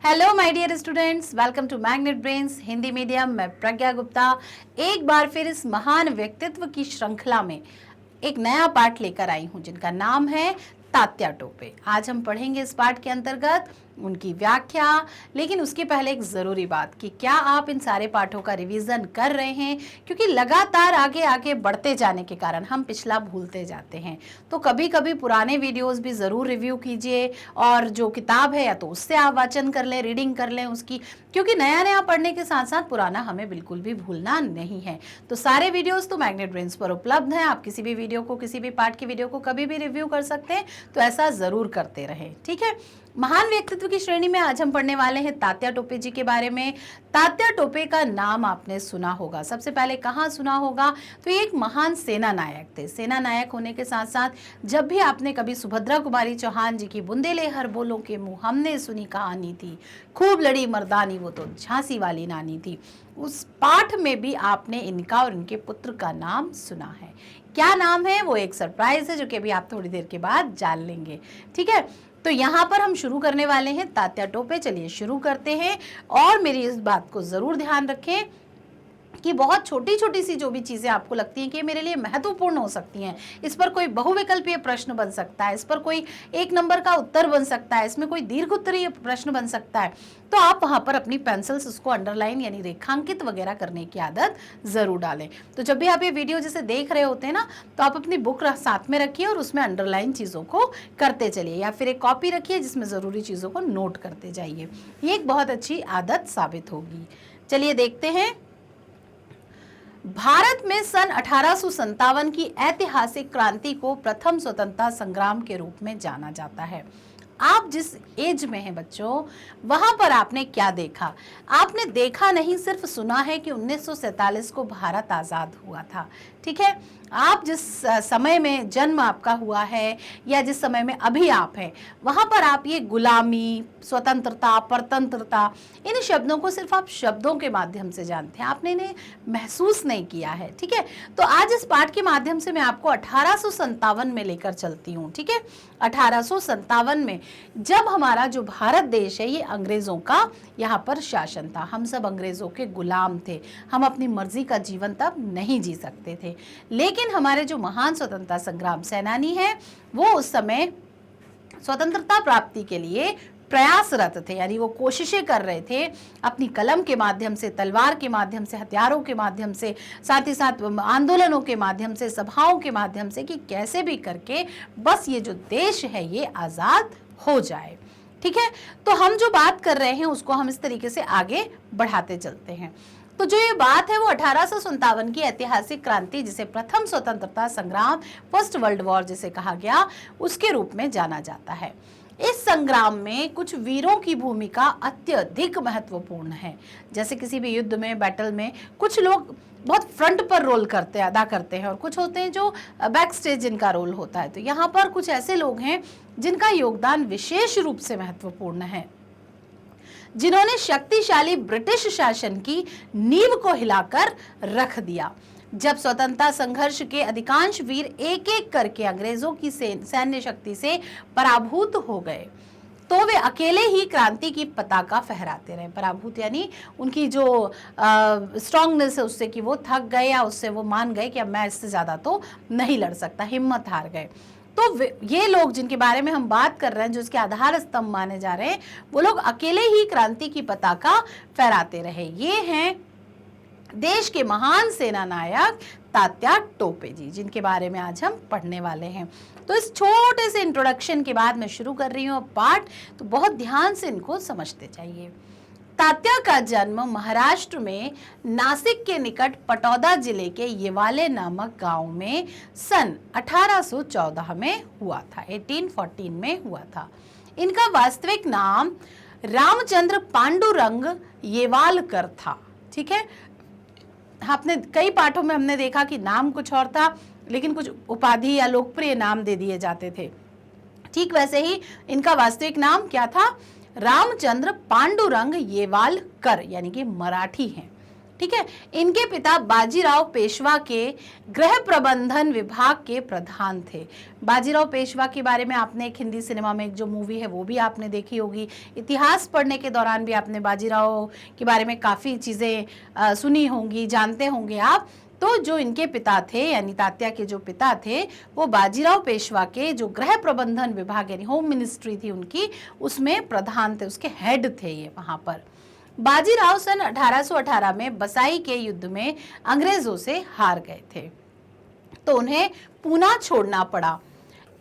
Hello my dear students, welcome to Magnet Brains Hindi medium. मैं प्रज्ञा गुप्ता एक बार फिर इस महान व्यक्तित्व की श्रृंखला में एक नया पाठ लेकर आई हूं जिनका नाम है तात्या टोपे। आज हम पढ़ेंगे इस पाठ के अंतर्गत उनकी व्याख्या, लेकिन उसके पहले एक जरूरी बात कि क्या आप इन सारे पाठों का रिवीजन कर रहे हैं, क्योंकि लगातार आगे आगे बढ़ते जाने के कारण हम पिछला भूलते जाते हैं। तो कभी कभी पुराने वीडियोस भी जरूर रिव्यू कीजिए और जो किताब है या तो उससे आप वाचन कर लें, रीडिंग कर लें उसकी, क्योंकि नया नया पढ़ने के साथ साथ पुराना हमें बिल्कुल भी भूलना नहीं है। तो सारे वीडियोस तो मैग्नेट ब्रेन्स पर उपलब्ध हैं। आप किसी भी वीडियो को, किसी भी पाठ की वीडियो को कभी भी रिव्यू कर सकते हैं, तो ऐसा जरूर करते रहें, ठीक है। महान व्यक्तित्व की श्रेणी में आज हम पढ़ने वाले हैं तात्या टोपे जी के बारे में। तात्या टोपे का नाम आपने सुना होगा, सबसे पहले कहाँ सुना होगा, तो ये एक महान सेना नायक थे। सेना नायक होने के साथ साथ जब भी आपने कभी सुभद्रा कुमारी चौहान जी की बुंदेले हर बोलों के मुंह हमने सुनी कहानी थी, खूब लड़ी मर्दानी वो तो झांसी वाली नानी थी, उस पाठ में भी आपने इनका और इनके पुत्र का नाम सुना है। क्या नाम है वो एक सरप्राइज है जो कि अभी आप थोड़ी देर के बाद जान लेंगे, ठीक है। तो यहाँ पर हम शुरू करने वाले हैं तात्या टोपे। चलिए शुरू करते हैं, और मेरी इस बात को जरूर ध्यान रखें कि बहुत छोटी छोटी सी जो भी चीजें आपको लगती हैं कि मेरे लिए महत्वपूर्ण हो सकती हैं, इस पर कोई बहुविकल्पीय प्रश्न बन सकता है, इस पर कोई एक नंबर का उत्तर बन सकता है, इसमें कोई दीर्घ उत्तरीय प्रश्न बन सकता है, तो आप वहां पर अपनी पेंसिल्स उसको अंडरलाइन यानी रेखांकित वगैरह करने की आदत जरूर डालें। तो जब भी आप ये वीडियो जैसे देख रहे होते हैं ना, तो आप अपनी बुक साथ में रखिए और उसमें अंडरलाइन चीजों को करते चलिए, या फिर एक कॉपी रखिए जिसमें जरूरी चीजों को नोट करते जाइए। ये एक बहुत अच्छी आदत साबित होगी। चलिए देखते हैं। भारत में सन 1857 की ऐतिहासिक क्रांति को प्रथम स्वतंत्रता संग्राम के रूप में जाना जाता है। आप जिस एज में हैं बच्चों, वहां पर आपने क्या देखा? आपने देखा नहीं, सिर्फ सुना है कि 1947 को भारत आजाद हुआ था, ठीक है। आप जिस समय में जन्म आपका हुआ है या जिस समय में अभी आप हैं, वहां पर आप ये गुलामी, स्वतंत्रता, परतंत्रता, इन शब्दों को सिर्फ आप शब्दों के माध्यम से जानते हैं, आपने इन्हें महसूस नहीं किया है, ठीक है। तो आज इस पाठ के माध्यम से मैं आपको 1857 में लेकर चलती हूँ, ठीक है। 1857 में जब हमारा जो भारत देश है ये अंग्रेजों का यहाँ पर शासन था, हम सब अंग्रेजों के गुलाम थे, हम अपनी मर्जी का जीवन तब नहीं जी सकते थे। लेकिन हमारे जो महान स्वतंत्रता संग्राम सेनानी हैं, वो उस समय स्वतंत्रता प्राप्ति के लिए प्रयासरत थे, यानी वो कोशिशें कर रहे थे अपनी कलम के माध्यम से, तलवार के माध्यम से, हथियारों के माध्यम से, साथ ही साथ आंदोलनों के माध्यम से, सभाओं के माध्यम से, कि कैसे भी करके बस ये जो देश है ये आजाद हो जाए, ठीक है। तो हम जो बात कर रहे हैं उसको हम इस तरीके से आगे बढ़ाते चलते हैं। तो जो ये बात है वो 1857 की ऐतिहासिक क्रांति, जिसे प्रथम स्वतंत्रता संग्राम, फर्स्ट वर्ल्ड वॉर जिसे कहा गया, उसके रूप में जाना जाता है। इस संग्राम में कुछ वीरों की भूमिका अत्यधिक महत्वपूर्ण है। जैसे किसी भी युद्ध में, बैटल में, कुछ लोग बहुत फ्रंट पर रोल अदा करते हैं, और कुछ होते हैं जो बैक स्टेज जिनका रोल होता है। तो यहाँ पर कुछ ऐसे लोग हैं जिनका योगदान विशेष रूप से महत्वपूर्ण है, जिन्होंने शक्तिशाली ब्रिटिश शासन की नींव को हिलाकर रख दिया। जब स्वतंत्रता संघर्ष के अधिकांश वीर एक एक करके अंग्रेजों की सैन्य शक्ति से पराभूत हो गए, तो वे अकेले ही क्रांति की पताका फहराते रहे। पराभूत यानी उनकी जो स्ट्रांगनेस है उससे कि वो थक गए, या उससे वो मान गए कि अब मैं इससे ज्यादा तो नहीं लड़ सकता, हिम्मत हार गए। तो ये लोग जिनके बारे में हम बात कर रहे हैं, जो इसके आधार स्तंभ माने जा रहे हैं, वो लोग अकेले ही क्रांति की पताका फहराते रहे। ये हैं देश के महान सेना नायक तात्या टोपे जी, जिनके बारे में आज हम पढ़ने वाले हैं। तो इस छोटे से इंट्रोडक्शन के बाद मैं शुरू कर रही हूँ पाठ, तो बहुत ध्यान से इनको समझते जाइए। तात्या का जन्म महाराष्ट्र में नासिक के निकट पटौदा जिले के येवाले नामक गांव में सन 1814 में हुआ था, 1814 में हुआ था। इनका वास्तविक नाम रामचंद्र पांडुरंग येवालकर था, ठीक है। आपने कई पाठों में हमने देखा कि नाम कुछ और था, लेकिन कुछ उपाधि या लोकप्रिय नाम दे दिए जाते थे। ठीक वैसे ही इनका वास्तविक नाम क्या था? रामचंद्र पांडुरंग येवालकर, यानी कि मराठी हैं। ठीक है। इनके पिता बाजीराव पेशवा के गृह प्रबंधन विभाग के प्रधान थे। बाजीराव पेशवा के बारे में आपने एक हिंदी सिनेमा में एक जो मूवी है वो भी आपने देखी होगी। इतिहास पढ़ने के दौरान भी आपने बाजीराव के बारे में काफ़ी चीज़ें सुनी होंगी, जानते होंगे आप। तो जो इनके पिता थे यानी तात्या के जो पिता थे वो बाजीराव पेशवा के जो गृह प्रबंधन विभाग यानी होम मिनिस्ट्री थी उनकी, उसमें प्रधान थे, उसके हेड थे ये वहां पर। बाजीराव सन 1818 में बसाई के युद्ध में अंग्रेजों से हार गए थे तो उन्हें पूना छोड़ना पड़ा।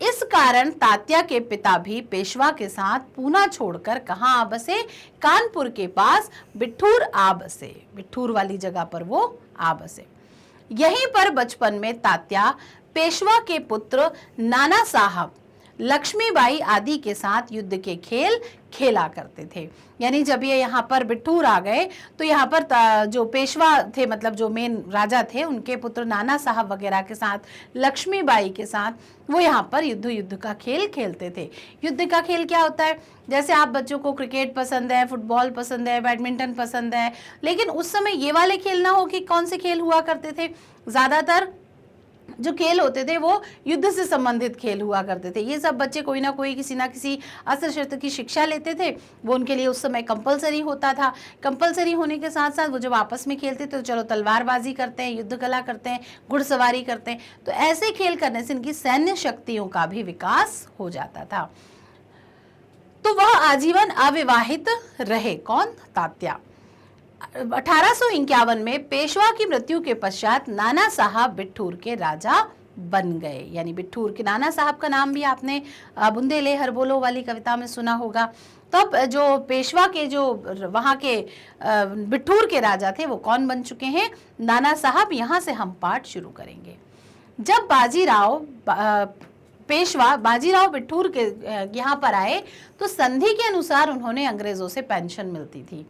इस कारण तात्या के पिता भी पेशवा के साथ पूना छोड़कर कहाँ आ बसे? कानपुर के पास बिठूर आ बसे। बिठूर वाली जगह पर वो आ बसे। यहीं पर बचपन में तात्या पेशवा के पुत्र नाना साहब, लक्ष्मीबाई आदि के साथ युद्ध के खेल खेला करते थे। यानी जब ये यहाँ पर बिठूर आ गए तो यहाँ पर जो पेशवा थे, मतलब जो मेन राजा थे, उनके पुत्र नाना साहब वगैरह के साथ, लक्ष्मीबाई के साथ वो यहाँ पर युद्ध का खेल खेलते थे। युद्ध का खेल क्या होता है? जैसे आप बच्चों को क्रिकेट पसंद है, फुटबॉल पसंद है, बैडमिंटन पसंद है, लेकिन उस समय ये वाले खेल ना हो कि कौन से खेल हुआ करते थे? ज़्यादातर जो खेल होते थे वो युद्ध से संबंधित खेल हुआ करते थे। ये सब बच्चे कोई ना कोई किसी ना किसी अस्त्र शस्त्र की शिक्षा लेते थे, वो उनके लिए उस समय कंपलसरी होता था। कंपलसरी होने के साथ साथ वो जब आपस में खेलते थे तो चलो तलवारबाजी करते हैं, युद्ध कला करते हैं, घुड़सवारी करते हैं। तो ऐसे खेल करने से इनकी सैन्य शक्तियों का भी विकास हो जाता था। तो वह आजीवन अविवाहित रहे। कौन? तात्या। 1851 में पेशवा की मृत्यु के पश्चात नाना साहब बिठूर के राजा बन गए। यानी बिठूर के नाना साहब का नाम भी आपने बुंदेले हर बोलो वाली कविता में सुना होगा। तब जो पेशवा के जो वहाँ के बिठूर के राजा थे वो कौन बन चुके हैं? नाना साहब। यहाँ से हम पाठ शुरू करेंगे। जब पेशवा बाजीराव बिठूर के यहाँ पर आए तो संधि के अनुसार उन्होंने अंग्रेजों से पेंशन मिलती थी।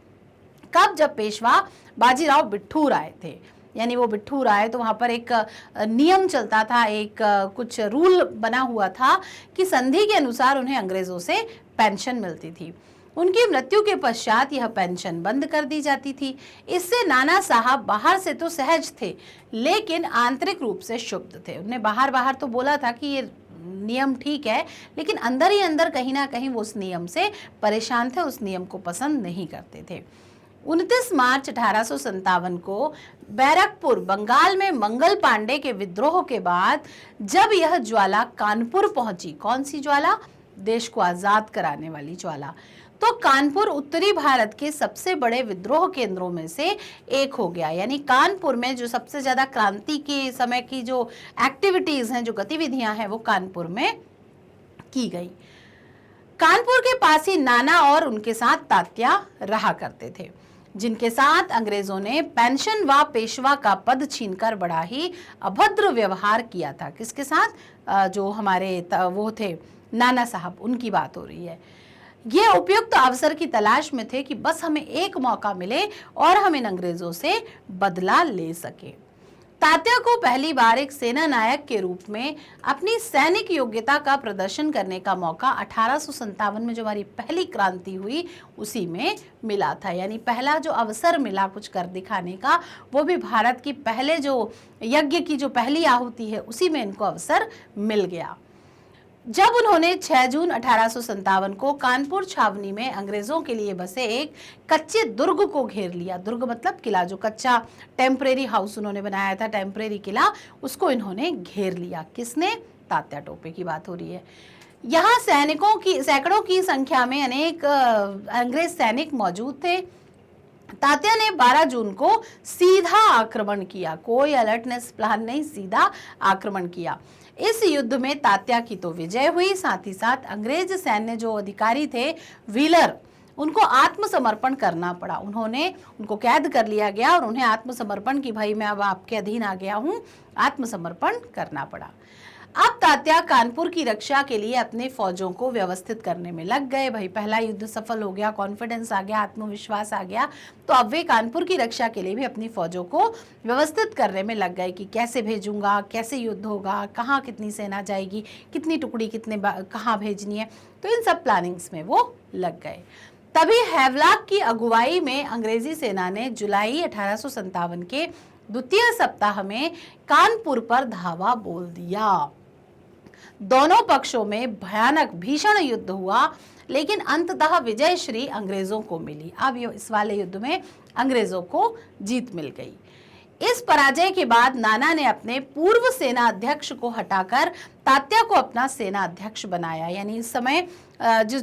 कब? जब पेशवा बाजीराव बिठूर आए थे। यानी वो बिठूर आए तो वहाँ पर एक नियम चलता था, एक कुछ रूल बना हुआ था कि संधि के अनुसार उन्हें अंग्रेजों से पेंशन मिलती थी। उनकी मृत्यु के पश्चात यह पेंशन बंद कर दी जाती थी। इससे नाना साहब बाहर से तो सहज थे लेकिन आंतरिक रूप से क्षुब्ध थे। उन्हें बाहर तो बोला था कि ये नियम ठीक है, लेकिन अंदर ही अंदर कहीं ना कहीं वो उस नियम से परेशान थे, उस नियम को पसंद नहीं करते थे। 29 मार्च 1857 को बैरकपुर बंगाल में मंगल पांडे के विद्रोह के बाद जब यह ज्वाला कानपुर पहुंची, कौन सी ज्वाला? देश को आजाद कराने वाली ज्वाला। तो कानपुर उत्तरी भारत के सबसे बड़े विद्रोह केंद्रों में से एक हो गया। यानी कानपुर में जो सबसे ज्यादा क्रांति के समय की जो एक्टिविटीज हैं, जो गतिविधियां हैं, वो कानपुर में की गई। कानपुर के पास ही नाना और उनके साथ तात्या रहा करते थे, जिनके साथ अंग्रेजों ने पेंशन व पेशवा का पद छीनकर बड़ा ही अभद्र व्यवहार किया था। किसके साथ? जो हमारे वो थे नाना साहब, उनकी बात हो रही है। ये उपयुक्त अवसर की तलाश में थे कि बस हमें एक मौका मिले और हम इन अंग्रेजों से बदला ले सके। तात्या को पहली बार एक सेना नायक के रूप में अपनी सैनिक योग्यता का प्रदर्शन करने का मौका 1857 में जो हमारी पहली क्रांति हुई उसी में मिला था। यानी पहला जो अवसर मिला कुछ कर दिखाने का, वो भी भारत की पहले जो यज्ञ की जो पहली आहुति है उसी में इनको अवसर मिल गया। जब उन्होंने 6 जून 1857 को कानपुर छावनी में अंग्रेजों के लिए बसे एक कच्चे दुर्ग को घेर लिया। दुर्ग मतलब किला, जो कच्चा टेम्परेरी हाउस उन्होंने बनाया था, टेम्परेरी किला, उसको इन्होंने घेर लिया। किसने? तात्या टोपे की बात हो रही है। यहाँ सैनिकों की सैकड़ों की संख्या में अनेक अंग्रेज सैनिक मौजूद थे। तात्या ने 12 जून को सीधा आक्रमण किया, कोई अलर्टनेस प्लान नहीं, सीधा आक्रमण किया। इस युद्ध में तात्या की तो विजय हुई, साथ ही साथ अंग्रेज सैन्य जो अधिकारी थे व्हीलर, उनको आत्मसमर्पण करना पड़ा। उनको कैद कर लिया गया और उन्हें आत्मसमर्पण की, भाई मैं अब आपके अधीन आ गया हूँ, आत्मसमर्पण करना पड़ा। अब तात्या कानपुर की रक्षा के लिए अपने फौजों को व्यवस्थित करने में लग गए। भाई पहला युद्ध सफल हो गया, कॉन्फिडेंस आ गया, आत्मविश्वास आ गया, तो अब वे कानपुर की रक्षा के लिए भी अपनी फौजों को व्यवस्थित करने में लग गए कि कैसे भेजूंगा, कैसे युद्ध होगा, कहाँ कितनी सेना जाएगी, कितनी टुकड़ी कहाँ भेजनी है। तो इन सब प्लानिंग्स में वो लग गए। तभी हैवलॉक की अगुवाई में अंग्रेजी सेना ने जुलाई 1857 के द्वितीय सप्ताह में कानपुर पर धावा बोल दिया। दोनों पक्षों में भयानक भीषण युद्ध हुआ, लेकिन अंततः विजय श्री अंग्रेजों को मिली। अब इस वाले युद्ध में अंग्रेजों को जीत मिल गई। इस पराजय के बाद नाना ने अपने पूर्व सेना अध्यक्ष को हटाकर तात्या को अपना सेना अध्यक्ष बनाया। यानी इस समय जो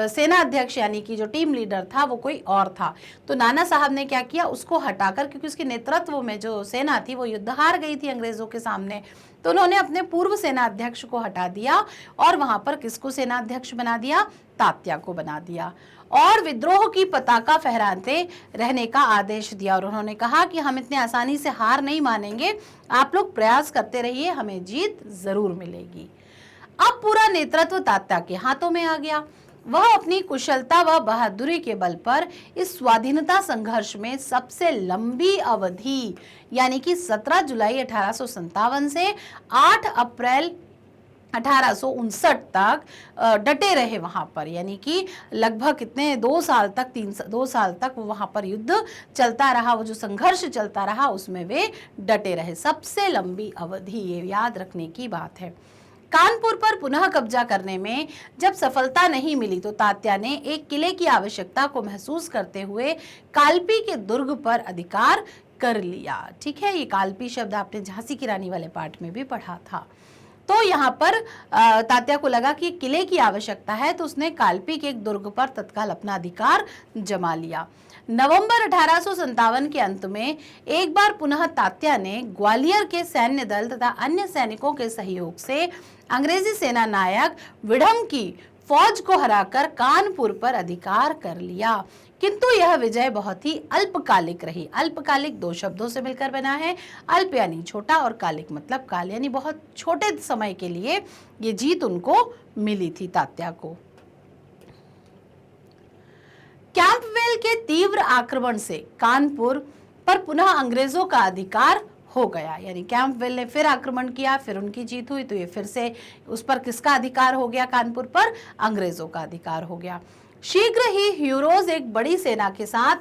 सेना अध्यक्ष यानी कि जो टीम लीडर था वो कोई और था। तो नाना साहब ने क्या किया, उसको हटाकर, क्योंकि उसके नेतृत्व में जो सेना थी वो युद्ध हार गई थी अंग्रेजों के सामने, तो उन्होंने अपने पूर्व सेना अध्यक्ष को हटा दिया और वहां पर किसको सेना अध्यक्ष बना दिया, तात्या को बना दिया, और विद्रोह की पताका फहराते रहने का आदेश दिया। और उन्होंने कहा कि हम इतने आसानी से हार नहीं मानेंगे, आप लोग प्रयास करते रहिए, हमें जीत जरूर मिलेगी। अब पूरा नेतृत्व तात्या के हाथों में आ गया। वह अपनी कुशलता व बहादुरी के बल पर इस स्वाधीनता संघर्ष में सबसे लंबी अवधि यानी कि 17 जुलाई 1857 से 8 अप्रैल 1859 तक डटे रहे वहां पर। यानी कि लगभग कितने 2 साल तक 2 साल तक वो वहां पर युद्ध चलता रहा, वो जो संघर्ष चलता रहा उसमें वे डटे रहे। सबसे लंबी अवधि, ये याद रखने की बात है। कानपुर पर पुनः कब्जा करने में जब सफलता नहीं मिली तो तात्या ने एक किले की आवश्यकता को महसूस करते हुए कालपी के दुर्ग पर अधिकार कर लिया। ठीक है, ये कालपी शब्द आपने झांसी की रानी वाले पाठ में भी पढ़ा था। तो यहाँ पर तात्या को लगा कि किले की आवश्यकता है, तो उसने कालपी के एक दुर्ग पर तत्काल अपना अधिकार जमा लिया। नवंबर 1857 के अंत में एक बार पुनः तात्या ने ग्वालियर के सैन्य दल तथा अन्य सैनिकों के सहयोग से अंग्रेजी सेना नायक विडम की फौज को हराकर कानपुर पर अधिकार कर लिया। किंतु यह विजय बहुत ही अल्पकालिक रही। अल्पकालिक 2 शब्दों से मिलकर बना है। अल्प यानी छोटा और कालिक मतलब काल, यानी बहुत छोटे समय के लिए ये जीत उनको मिली थी तात्या को। कैंपवेल के तीव्र आक्रमण से कानपुर पर पुनः अंग्रेजों का अधिकार हो गया। यानी कैंपवेल ने फिर आक्रमण किया, फिर उनकी जीत हुई, तो ये फिर से उस पर किसका अधिकार हो गया, कानपुर पर अंग्रेजों का अधिकार हो गया। शीघ्र ही ह्यूरोज एक बड़ी सेना के साथ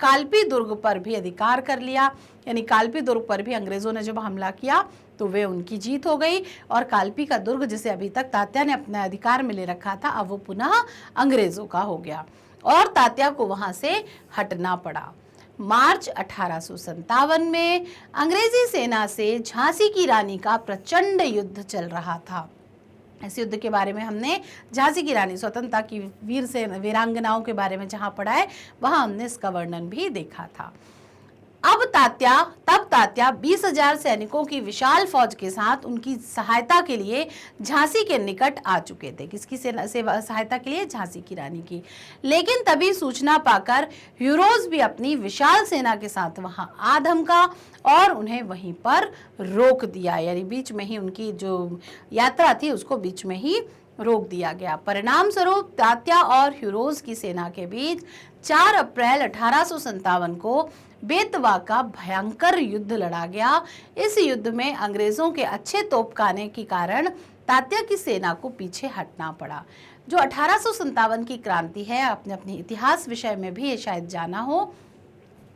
कालपी दुर्ग पर भी अधिकार कर लिया। यानी कालपी दुर्ग पर भी अंग्रेजों ने जब हमला किया तो वे उनकी जीत हो गई, और कालपी का दुर्ग जिसे अभी तक तात्या ने अपने अधिकार में ले रखा था, अब वो पुनः अंग्रेजों का हो गया और तात्या को वहां से हटना पड़ा। मार्च 1857 में अंग्रेजी सेना से झांसी की रानी का प्रचंड युद्ध चल रहा था। इस युद्ध के बारे में हमने झांसी की रानी स्वतंत्रता की वीरांगनाओं के बारे में जहां पढ़ा है वहां हमने इसका वर्णन भी देखा था। तब तात्या 20,000 सैनिकों की विशाल फौज के साथ उनकी सहायता के लिए झांसी के निकट आ चुके थे। किसकी सहायता के लिए? झांसी की रानी की। लेकिन तभी सूचना पाकर ह्यूरोज भी अपनी विशाल सेना के साथ वहां आ धमका और उन्हें वहीं पर रोक दिया। यानी बीच में ही उनकी जो यात्रा थी उसको बीच में ही रोक दिया गया। परिणाम स्वरूप तात्या और ह्यूरोज की सेना के बीच 4 अप्रैल 1857 को बेतवा का भयंकर युद्ध लड़ा गया। इस युद्ध में अंग्रेजों के अच्छे तोपखाने के कारण तात्या की सेना को पीछे हटना पड़ा। जो 1857 की क्रांति है, आपने अपने इतिहास विषय में भी ये शायद जाना हो,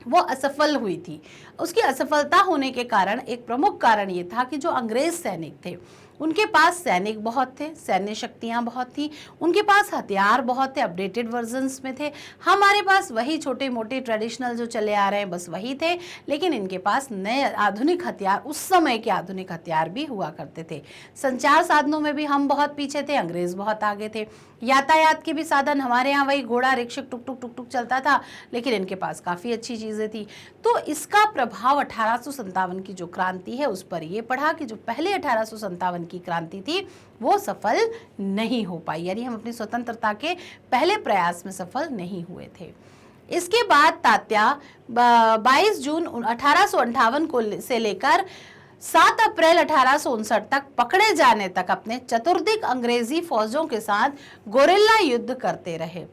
वो असफल हुई थी। उसकी असफलता होने के कारण एक प्रमुख कारण ये था कि जो अंग्रेज सैनिक थे उनके पास सैनिक बहुत थे, सैन्य शक्तियां बहुत थी, उनके पास हथियार बहुत थे, अपडेटेड वर्जन्स में थे। हमारे पास वही छोटे मोटे ट्रेडिशनल जो चले आ रहे हैं बस वही थे, लेकिन इनके पास नए आधुनिक हथियार, उस समय के आधुनिक हथियार भी हुआ करते थे। संचार साधनों में भी हम बहुत पीछे थे, अंग्रेज बहुत आगे थे। यातायात के भी साधन हमारे यहाँ वही घोड़ा, रिक्शा, टुक टुक टुक टुक चलता था, लेकिन इनके पास काफ़ी अच्छी चीज़ें थी। तो इसका प्रभाव 1857 की जो क्रांति है उस पर ये पड़ा कि जो पहले 1857 की क्रांति थी वो सफल नहीं हो पाई। यानी हम अपनी स्वतंत्रता के पहले प्रयास में सफल नहीं हुए थे। इसके बाद तात्या 22 जून 1858 को से लेकर 7 अप्रैल 1859 तक पकड़े जाने तक अपने चतुर्दिक अंग्रेजी फौजों के साथ गोरिल्ला युद्ध करते रहे।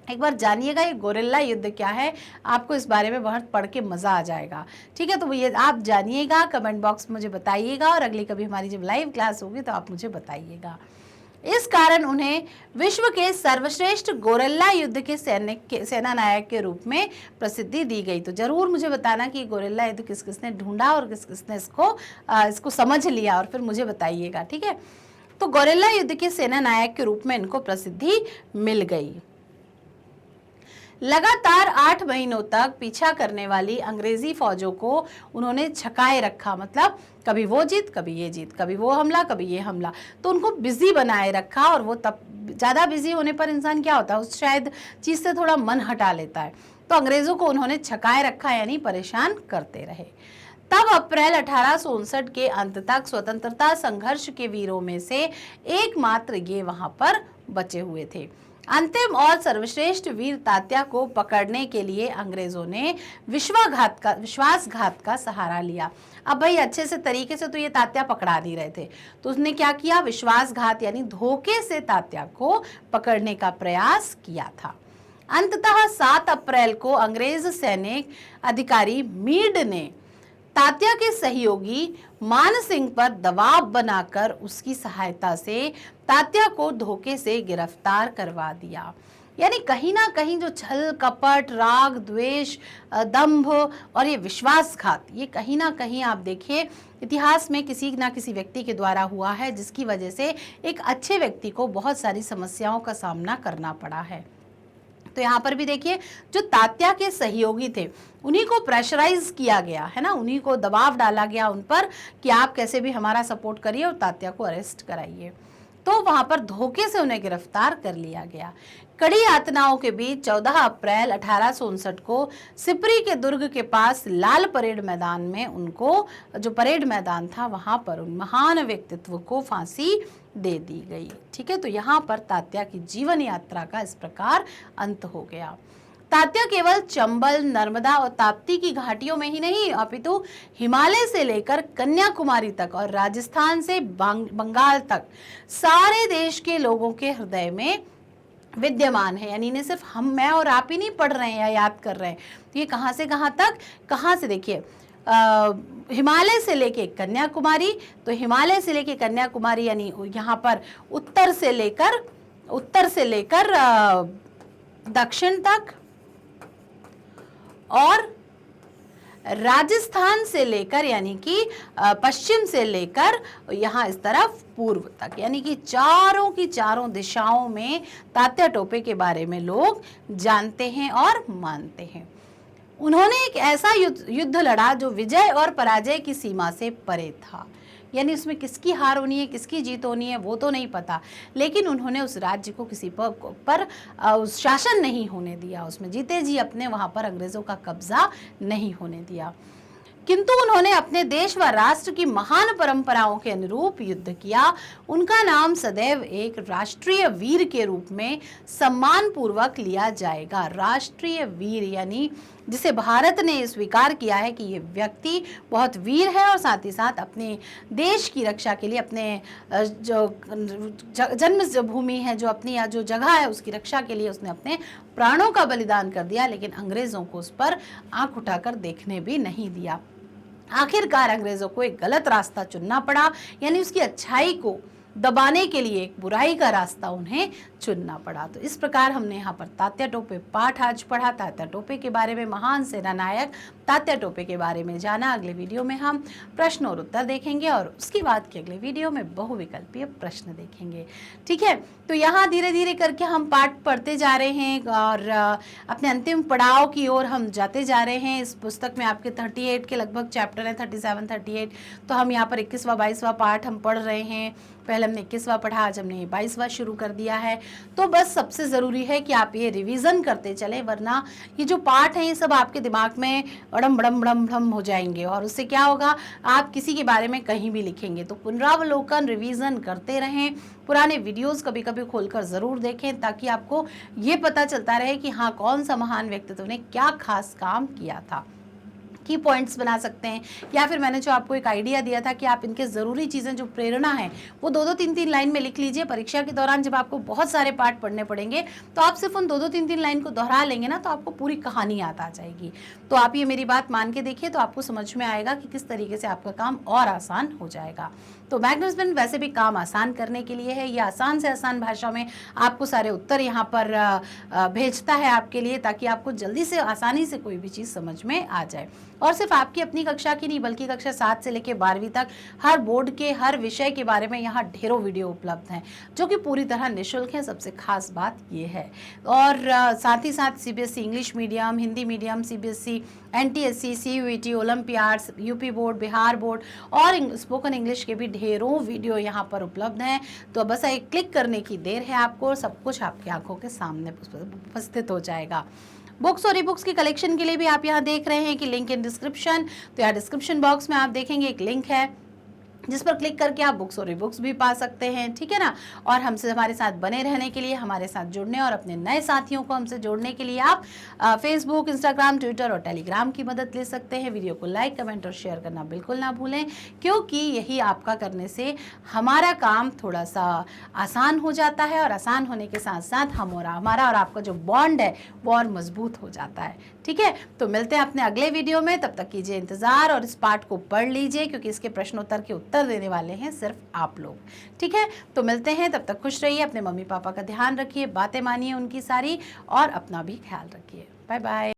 एक बार जानिएगा ये गोरिल्ला युद्ध क्या है, आपको इस बारे में बहुत पढ़ के मज़ा आ जाएगा। ठीक है, तो ये आप जानिएगा, कमेंट बॉक्स में मुझे बताइएगा, और अगली कभी हमारी जब लाइव क्लास होगी तो आप मुझे बताइएगा। इस कारण उन्हें विश्व के सर्वश्रेष्ठ गोरिल्ला युद्ध के सेना नायक के रूप में प्रसिद्धि दी गई। तो जरूर मुझे बताना कि गोरिल्ला युद्ध किस किसने ढूंढा और किस किसने इसको समझ लिया, और फिर मुझे बताइएगा, ठीक है। तो गोरिल्ला युद्ध के सेना नायक के रूप में इनको प्रसिद्धि मिल गई। लगातार 8 महीनों तक पीछा करने वाली अंग्रेजी फौजों को उन्होंने छकाए रखा, मतलब कभी वो जीत, कभी ये जीत, कभी वो हमला, कभी ये हमला, तो उनको बिजी बनाए रखा। और वो तब ज़्यादा बिजी होने पर इंसान क्या होता है, उस शायद चीज़ से थोड़ा मन हटा लेता है। तो अंग्रेज़ों को उन्होंने छकाए रखा, यानी परेशान करते रहे। तब अप्रैल 1859 के अंत तक स्वतंत्रता संघर्ष के वीरों में से एकमात्र ये वहां पर बचे हुए थे। अंतिम और सर्वश्रेष्ठ वीर तात्या को पकड़ने के लिए अंग्रेजों ने विश्वासघात का सहारा लिया। अब भाई अच्छे से तरीके से तो ये तात्या पकड़ा नहीं रहे थे, तो उसने क्या किया, विश्वासघात यानी धोखे से तात्या को पकड़ने का प्रयास किया था। अंततः 7 अप्रैल को अंग्रेज सैनिक अधिकारी मीड ने तात्या के सहयोगी मान सिंह पर दबाव बनाकर उसकी सहायता से तात्या को धोखे से गिरफ्तार करवा दिया। यानी कहीं ना कहीं जो छल कपट, राग द्वेष, दंभ और ये विश्वासघात, ये कहीं ना कहीं आप देखिए इतिहास में किसी ना किसी व्यक्ति के द्वारा हुआ है, जिसकी वजह से एक अच्छे व्यक्ति को बहुत सारी समस्याओं का सामना करना पड़ा है। तो यहाँ पर भी देखिए जो तात्या के सहयोगी थे उन्हीं को प्रेशराइज किया गया है ना, उन्हीं को दबाव डाला गया उन पर कि आप कैसे भी हमारा सपोर्ट करिए और तात्या को अरेस्ट कराइए। तो वहां पर धोखे से उन्हें गिरफ्तार कर लिया गया। कड़ी यातनाओं के बीच 14 अप्रैल 1859 को सिपरी के दुर्ग के पास लाल परेड मैदान में उनको, जो परेड मैदान था वहां पर उन महान व्यक्तित्व को फांसी दे दी गई। ठीक है, तो यहाँ पर तात्या की जीवन यात्रा का इस प्रकार अंत हो गया। तात्या केवल चंबल, नर्मदा और ताप्ती की घाटियों में ही नहीं अपितु हिमालय से लेकर कन्याकुमारी तक और राजस्थान से बंगाल तक सारे देश के लोगों के हृदय में विद्यमान है। यानी इन्हें सिर्फ मैं और आप ही नहीं पढ़ रहे हैं या याद कर रहे हैं, तो ये कहाँ से कहाँ तक, कहाँ से देखिए हिमालय से लेके कन्याकुमारी, तो हिमालय से लेके कन्याकुमारी यानी यहाँ पर उत्तर से लेकर दक्षिण तक, और राजस्थान से लेकर यानी कि पश्चिम से लेकर यहाँ इस तरफ पूर्व तक, यानी कि चारों की चारों दिशाओं में तात्या टोपे के बारे में लोग जानते हैं और मानते हैं। उन्होंने एक ऐसा युद्ध लड़ा जो विजय और पराजय की सीमा से परे था, यानी उसमें किसकी हार होनी है किसकी जीत होनी है वो तो नहीं पता, लेकिन उन्होंने उस राज्य को किसी पर उस शासन नहीं होने दिया, उसमें जीते जी अपने वहां पर अंग्रेजों का कब्जा नहीं होने दिया, किंतु उन्होंने अपने देश व राष्ट्र की महान परंपराओं के अनुरूप युद्ध किया। उनका नाम सदैव एक राष्ट्रीय वीर के रूप में सम्मान पूर्वक लिया जाएगा। राष्ट्रीय वीर यानी जिसे भारत ने स्वीकार किया है कि ये व्यक्ति बहुत वीर है और साथ ही साथ अपने देश की रक्षा के लिए, अपने जो जन्म भूमि है, जो अपनी जो जगह है उसकी रक्षा के लिए उसने अपने प्राणों का बलिदान कर दिया, लेकिन अंग्रेजों को उस पर आंख उठाकर देखने भी नहीं दिया। आखिरकार अंग्रेजों को एक गलत रास्ता चुनना पड़ा, यानी उसकी अच्छाई को दबाने के लिए एक बुराई का रास्ता उन्हें चुनना पड़ा। तो इस प्रकार हमने यहाँ पर तात्या टोपे पाठ आज पढ़ा, तात्या टोपे के बारे में, महान सेना नायक तात्या टोपे के बारे में जाना। अगले वीडियो में हम प्रश्न और उत्तर देखेंगे और उसके बाद के अगले वीडियो में बहुविकल्पीय प्रश्न देखेंगे। ठीक है, तो यहाँ धीरे धीरे करके हम पाठ पढ़ते जा रहे हैं और अपने अंतिम पड़ाव की ओर हम जाते जा रहे हैं। इस पुस्तक में आपके 38 के लगभग चैप्टर हैं, 37, 38, तो हम यहाँ पर 21वां 22वां पाठ हम पढ़ रहे हैं। पहले हमने 21वां पढ़ा, आज हमने 22वां शुरू कर दिया है। तो बस सबसे ज़रूरी है कि आप ये रिवीजन करते चलें, वरना ये जो पाठ हैं ये सब आपके दिमाग में बड़म बड़म बड़म बड़म हो जाएंगे और उससे क्या होगा, आप किसी के बारे में कहीं भी लिखेंगे। तो पुनरावलोकन रिवीजन करते रहें, पुराने वीडियोस कभी कभी खोलकर ज़रूर देखें, ताकि आपको ये पता चलता रहे कि हाँ कौन सा महान व्यक्तित्व ने क्या खास काम किया था। की पॉइंट्स बना सकते हैं, या फिर मैंने जो आपको एक आइडिया दिया था कि आप इनके ज़रूरी चीज़ें जो प्रेरणा है वो 2-2 3-3 लाइन में लिख लीजिए। परीक्षा के दौरान जब आपको बहुत सारे पार्ट पढ़ने पड़ेंगे तो आप सिर्फ उन 2-2 3-3 लाइन को दोहरा लेंगे ना, तो आपको पूरी कहानी याद आ जाएगी। तो आप ये मेरी बात मान के देखिए, तो आपको समझ में आएगा कि किस तरीके से आपका काम और आसान हो जाएगा। तो मैग्नेस्बिन वैसे भी काम आसान करने के लिए है, ये आसान से आसान भाषा में आपको सारे उत्तर यहाँ पर भेजता है आपके लिए, ताकि आपको जल्दी से आसानी से कोई भी चीज़ समझ में आ जाए। और सिर्फ आपकी अपनी कक्षा की नहीं, बल्कि कक्षा 7 से लेकर 12वीं तक हर बोर्ड के हर विषय के बारे में यहाँ ढेरों वीडियो उपलब्ध हैं, जो कि पूरी तरह निःशुल्क है। सबसे खास बात ये है। और साथ ही साथ CBSE English medium, Hindi medium, CBSE, NTSC, CUET, Olympiads, UP board, Bihar board और स्पोकन इंग्लिश के भी ढेरों वीडियो यहाँ पर उपलब्ध हैं। तो बस एक क्लिक करने की देर है आपको, सब कुछ आपकी आंखों के सामने उपस्थित हो जाएगा। बुक्स और ई बुक्स की कलेक्शन के लिए भी आप यहाँ देख रहे हैं कि लिंक इन डिस्क्रिप्शन। तो यहाँ डिस्क्रिप्शन बॉक्स में आप देखेंगे एक लिंक है, जिस पर क्लिक करके आप बुक्स और ई बुक्स भी पा सकते हैं, ठीक है ना। और हमसे हमारे साथ बने रहने के लिए, हमारे साथ जुड़ने और अपने नए साथियों को हमसे जोड़ने के लिए आप फेसबुक, इंस्टाग्राम, ट्विटर और टेलीग्राम की मदद ले सकते हैं। वीडियो को लाइक, कमेंट और शेयर करना बिल्कुल ना भूलें, क्योंकि यही आपका करने से हमारा काम थोड़ा सा आसान हो जाता है, और आसान होने के साथ साथ हमारा और आपका जो बॉन्ड है वो और मजबूत हो जाता है, ठीक है। तो मिलते हैं अपने अगले वीडियो में, तब तक कीजिए इंतजार और इस पार्ट को पढ़ लीजिए, क्योंकि इसके प्रश्नोत्तर के उत्तर देने वाले हैं सिर्फ आप लोग, ठीक है। तो मिलते हैं, तब तक खुश रहिए, अपने मम्मी पापा का ध्यान रखिए, बातें मानिए उनकी सारी, और अपना भी ख्याल रखिए। Bye bye.